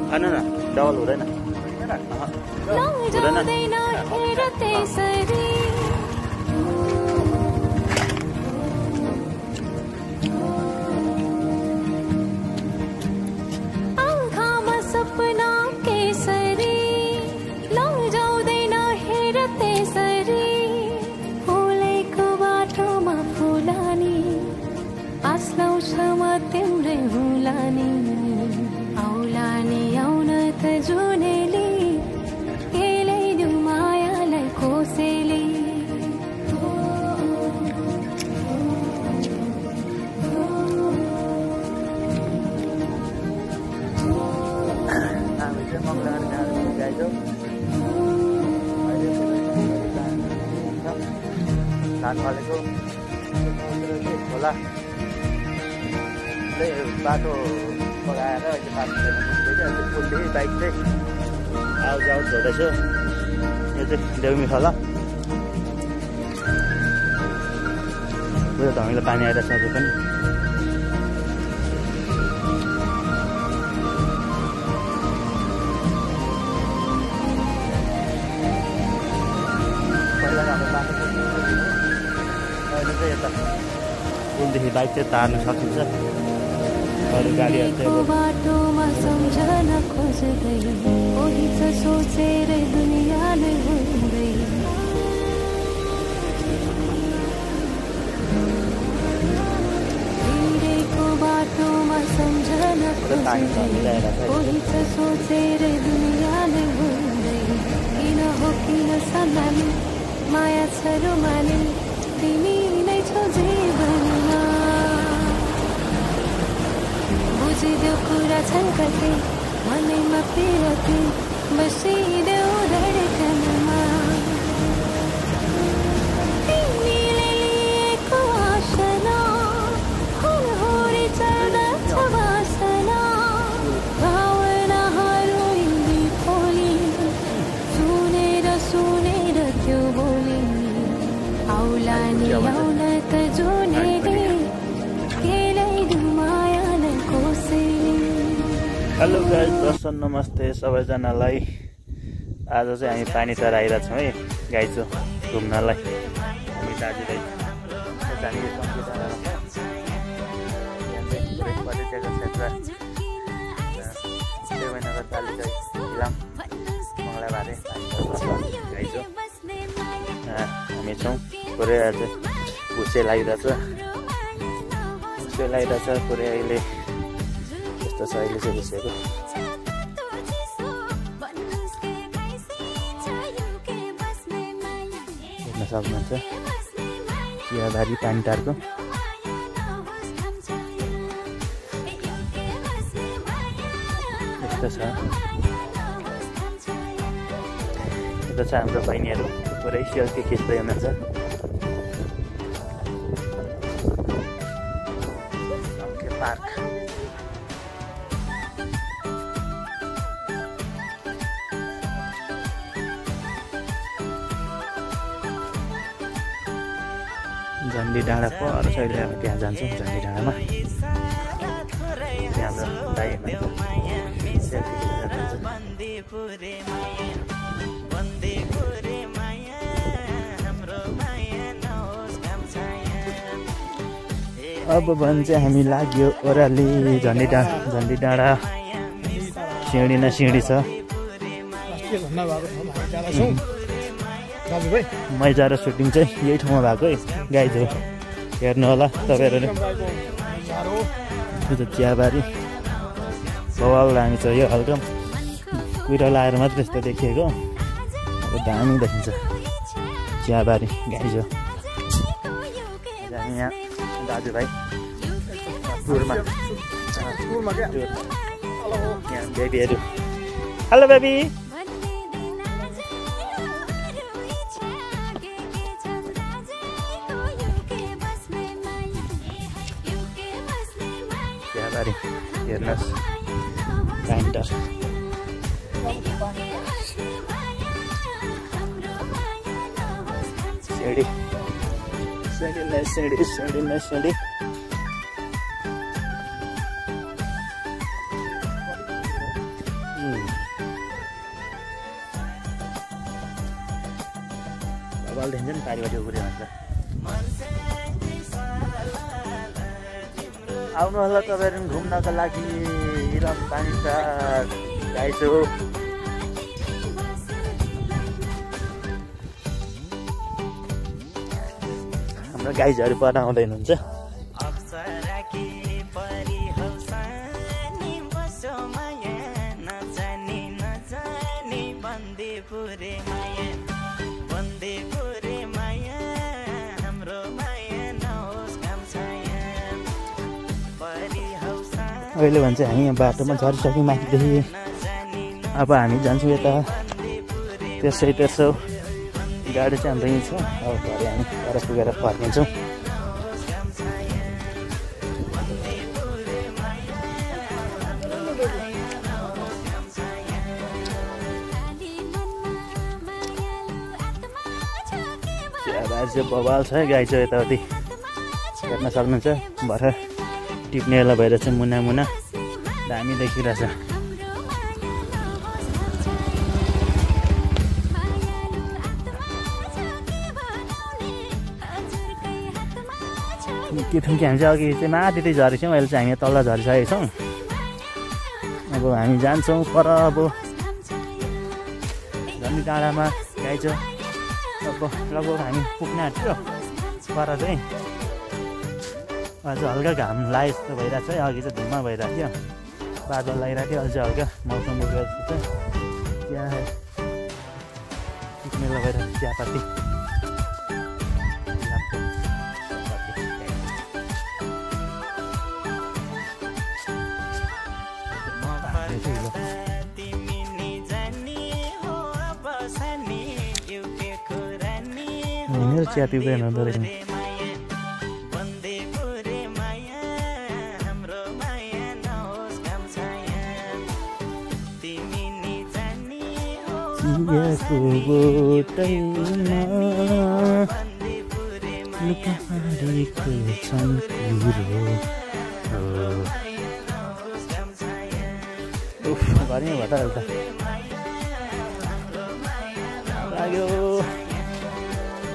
खानु न डबल हुँदैन होला बाटो बगाएर अहिले बाटो पुलदेखि बाइक चाहिँ आउट हुँदैछ। यो चाहिँ देउमी खोला पुरा धमिलो पानी आइरहेछ अझै पनि। पहिला हाम्रो बाटो अहिले चाहिँ यता पुलदेखि बाइक चाहिँ तार्नु सकिन्छ। अरू गाडीहरू चाहिँ बाटोमा सम्झन खोज्दै कोही छ सोचेर दुनियाँले हुँदै हिँडेको बाटोमा सम्झन खोज्दै कोही छ सोचेर दुनियाँले हुँदै किन हो किन सन्नानी माया छ रुमानी तिमी नै छौ जीवनमा बुझिदेऊ कुरा छन् कति मनैमा पिरती बसिदेऊ धडकनमा तिमीले लिएको आशना हुरहुरी चल्दछ वासना भावनाहरू हिँडी खोली सुनेर त्यो बोली आउला नि आउन त जुनेली हेलो गाइज दर्शन नमस्ते सबैजनालाई। आज चाहिँ हामी पानी तर आइरहेको छौँ है गाइजो घुम्नलाई। हामी दाजुभाइ पर्यटक क्षेत्र देवनगरपालिका इलाम मङ्गलाबारे गाइजो हामी छौँ। पुरै आज भुसे लागिरहेछ पुरै अहिले यस्तो छ अहिले चाहिँ भुसेको। हेर्न सक्नुहुन्छ चियाबारी पानीटारको यस्तो छ। यता छ हाम्रो बहिनीहरू पुरै सेल्फी खिच्दै हुनुहुन्छ। पार्क झन्डी डाँडा पर अहिले अब त्यहाँ जान्छौँ। झन्डी डाँडामा त्यहाँ हाम्रो दाइ अब भने चाहिँ हामी लाग्यो ओह्राली झन्डी डाँडा सिँढी न सिँढी छ। मैजा र सुटिङ चाहिँ यही ठाउँमा भएको है गाइज हो। हेर्नु होला तपाईँहरूले यो चियाबारी बवाल दामी छ। यो हल्का कुहिरो लाएर मात्रै यस्तो देखिएको अब दामी देखिन्छ चियाबारी गाइज हो। यहाँ दाजुभाइ टुरमा यहाँ बेबीहरू। हेलो बेबी चियाबारी हेर्नुहोस् काइन्टर सिँढी सिँढी बबाल देखिन्छ नि पारिपट्टि उब्रियो भन्छ। आउनु होला तपाईँहरू घुम्नको लागि हिरम पानीटार गाइसो। हाम्रो गाइजहरू पर आउँदै हुनुहुन्छ। अहिले भन्छ हामी यहाँ बाटोमा झरिसक्यौँ माथिदेखि। अब हामी जान्छौँ यता तेर्सो गाडी चाहिँ हाम्रो यहीँ छ। अब घरि हामी पर पुगेर फर्किन्छौँ। चाहिँ बवाल छ गाई चाहिँ यताउति हेर्न सक्नुहुन्छ। भर्खर टिप्नेला भएर चाहिँ मुना मुना दामी देखिरहेछ। के थुम्की हामी चाहिँ अघि चाहिँ माथि झरेछौँ। अहिले चाहिँ हामी तल झरिसकेको छौँ। अब हामी जान्छौँ पर। अब झन्डी डाँडामा गाई छ। अब लगभग हामी पुग्न आँट्यो पर चाहिँ। आज हल्का घाम लागे जस्तो भइरहेको छ। अघि चाहिँ धुम्म भइरहेको थियो, बादल लगाइरहेको थियो। अहिले चाहिँ हल्का मौसम बिग्रेको छ। त्यहाँ टिप्नेला भइरहेको छ चियापत्ती। मेरो चिया पिउँदैन हुँदो रहेछ। घरमै भयो त अहिले त लाग्यो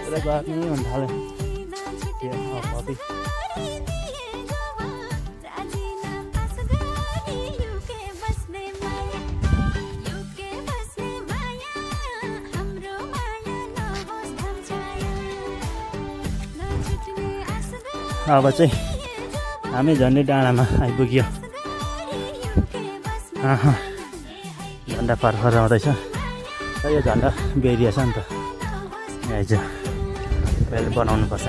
पुरा गर्मी हुन थाल्यो। अब चाहिँ हामी झन्डी डाँडामा आइपुग्यो। झन्डा फरफर आउँदैछ। यो झन्डा बेरिया छ नि त। यहाँ चाहिँ अहिले बनाउनु पर्छ।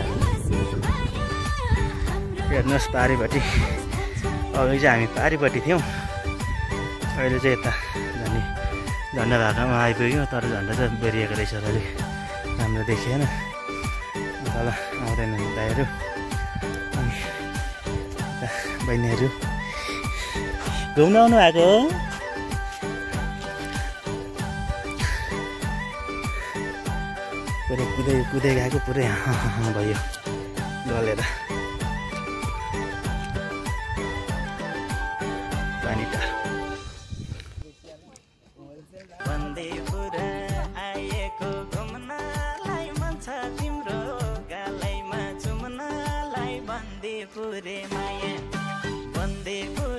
हेर्नुहोस् पारिपट्टि। अघि चाहिँ हामी पारिपट्टि थियौँ। अहिले चाहिँ यता झन्डा भाकामा आइपुग्यो। तर झन्डा चाहिँ बेरिएको रहेछ। अलिक राम्रो देखिएन। तल आउँदैन दाइहरू अनि बहिनीहरू घुम्न आउनु भएको हो। पुरै कुदै गएको पुरै भयो गलेर। पानी त बन्दीपुर आएको घुम्नलाई मन छ तिम्रो गालैमा चुम्नलाई बन्दीपुरे माया बन्दीपुर